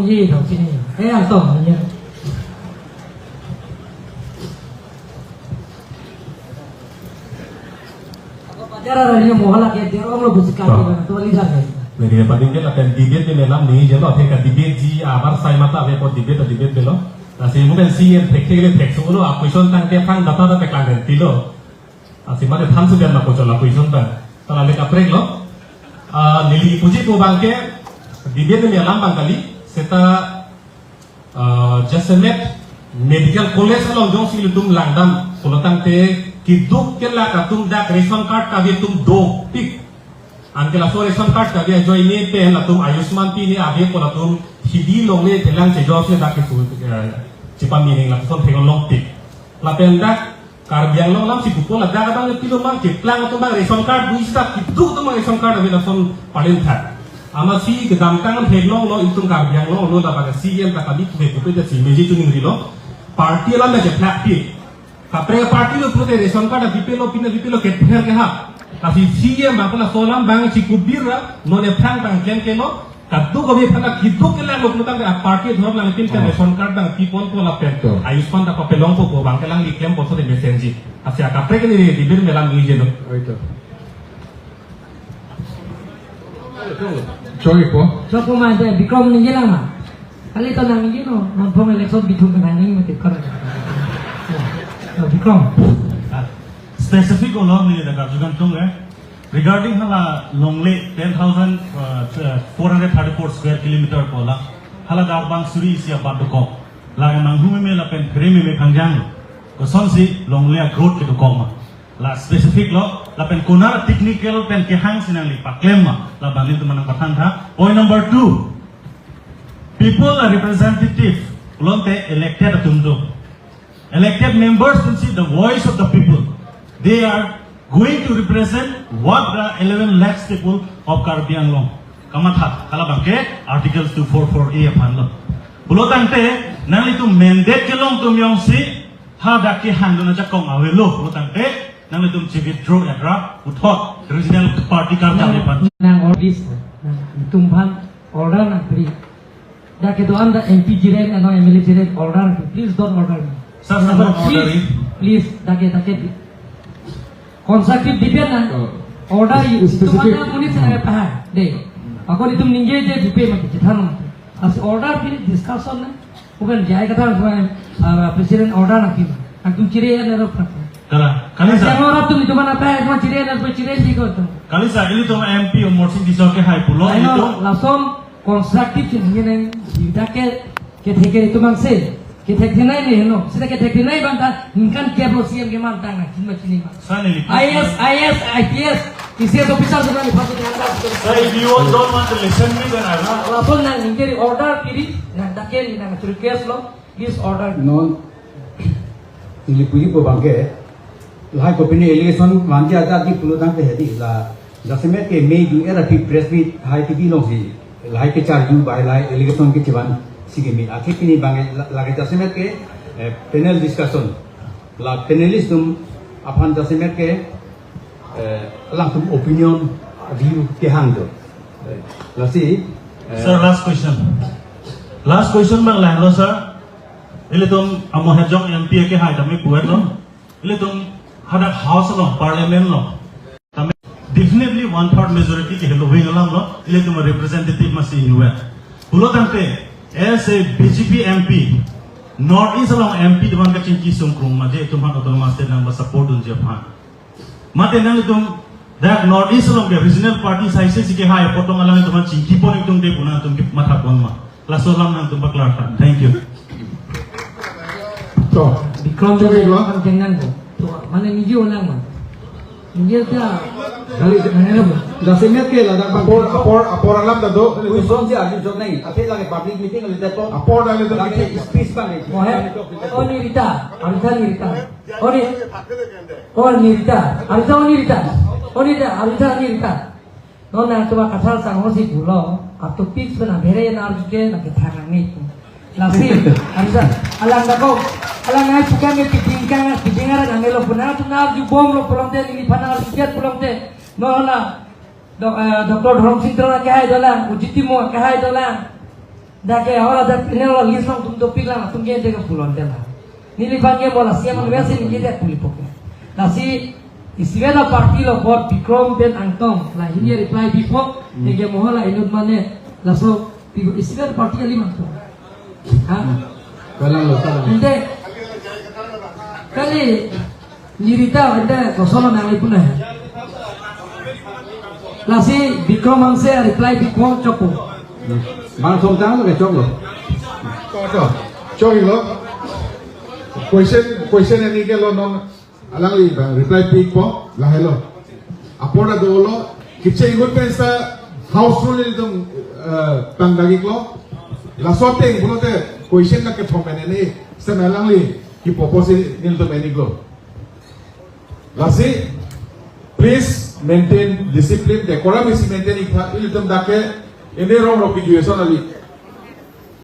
gì đâu chứ cái ăn tổng là như Cara dia mau halak ya dia orang lo bersikap tu lihat ni. Jadi penting kita akan debate di dalam ni, jadi orang akan debate ji, abar saya mata apa pun debate belo. Nasi mungkin si yang teknik solo, question tangke pang data data kelangan tilo. Nasi mana tham sudah nak question question tang. Kalau mereka break lo, nili puji tu bangke debate ni alam bang kali. Seta Jasemet Medical College lo jong si lutung langdam, kalau tangte kiduk kela katung dak ration card kabi tum do pik. Anke la so ration card kabi join ni pe la tum Ayushman pi ni abe ko la tum hidi long le telang se job se dak su cipa mining la so theng long pik. La pen dak karbiang long lam si buko la dak bang kilo mang ke plang to bang ration card du sta kiduk to bang ration card abe la son palen tha. Ama si gedam tang theng long lo itung karbiang long lo la bang si em ka kabi ke ko pe si meji tuning rilo party la me ke plak pi. Kapre party lo prote ration card bipelo kether ke ha kasi CM bangla solam bang cikubira none phang bang ken kelo kaddu ko be phana kiddu ke la lo tang party dhor lang tin ration card bang people ko la pen Ayushman da ko pelong ko bang kelang li claim boso de message asia kapre ke ni dibir melam ni jeno oito Choki ma de Bikram ni jelang ma kali to nang ni no nampong election bitung kan ni mate kar Bikram specific olong ni dekat juga tung regarding hala longle 10,434 square kilometer pola hala darbang suri isia badukok la manghumi me la pen kremi me khangjang ko sonsi longle growth ke dokoma la specific lo la pen konar technical pen ke hang sinang li paklema la bangin tu manang pathan tha point number 2 people are representative lonte elected tumdo elected members can see the voice of the people. They are going to represent what the 11 lakhs people of Karbi Anglong. Kamatha, kalabangke Article 244A panlo. Bulo tangte nang itu mandate kelong tum yong si ha daki hando na jakong awelo. Bulo tangte nang itu withdraw ekra uthot regional party kar jale pan. Nang ordis tumpan order na beri. Daki doan da MP jiren ano MLA jiren order please don't order me. Please, dake constructive debate na order itu mana muni sana paham deh. Aku itu ninja je debate macam cethan as order pilih discussion na bukan jaya kata presiden order nak pilih. Aku ciri yang ada apa? Kali sa. Yang orang tu itu mana paham cuma ciri yang ada ciri sih kau tu. Kali sa ini tu MP umur sih disoke hai pulau itu. Langsung constructive ciri yang dake ketika itu mangse. Kita kenai ni, no. Kita kenai banta, ingkan keblo siam keman tanga, cuma cini mah. IS, IPS, ICS officer sudah dipakai dengan So if you don't want to listen me, then I will. Langsung nang ingkiri order kiri, nang dakel nang curi case lo, this order. No, ini puji bangke, lahai kopini allegation manja ada di pulau tangke hadi lah. Jasemet ke Mei ju era di press meet hai TV long si, lahai ke charge ju by lahai allegation ke ciban. Sige mi akhir ini bang lagi Jasemet ke panel discussion la panelist tum apan Jasemet ke langsung opinion view ke hangdo la si sir last question bang lah lo sir ile tum amo hejong MP ke hai dami buat lo ile tum hada house lo parliament lo tame definitely 1/3 majority ke hello wing alam lo ile tum representative masih inuat pulo tangte as a BJP MP, North East along MP dewan kacing kisung krum maje itu mana orang master nang support dun Japan. Mate nang itu that North East along the regional party size sih ke hai potong alang itu mana cingki pon itu deh puna itu mata pon mah. Langsung lam nang tu baklar kan. Thank you. So, Bikram jadi kan jangan tu. Mana ni je orang mah. Ni je kali mana apa? Jasemet ke lah dak apor alam dah do. Uson si arju jod nahi. Ape lagi public meeting ali dak apor dah le do. lagi speech bang. Oh ni Rita, Arita ni Rita. Oh ni Rita, Arita ni Rita. Oh ni Arita ni Rita. Nona tu kata sang hosi pulau. Atau pitch pun bere na arju ke nak thang ni. Lasi, Arita. Alang dak kau. Alang ay suka me pitingara na melo puna tu na arju bom lo pulang te ni pana arju kiat pulang te. Nona Dr. Dhrom Singh Trana kaya dola, ujiti mo kaya dola. Dake ahora da pinelo lisong tum to pila tum ge de pulon de la. Nili bange bola sia man wesi ni de pulipoke. Nasi isivela partilo por Bikrom ben Angtong la hinia reply before ege mohala inut mane la so isivela parti ali manto. Ha? Kalang lo kalang. Inde kali nirita inde kosolo nangai puna. Lasi Bikrom angse reply before chopo. Mang song tang lo ke chok lo. Cho lo. Question ini ke lo non alang li reply pick po lah hello. Apora do lo kitche ingot pensa house rule ni tum pangdagi lo. La sorte en buno te question na ke phomene ni sem alang li ki propose nil to many lo. Lasi please maintain discipline decorum is maintain il tum dake ini rong graduation ali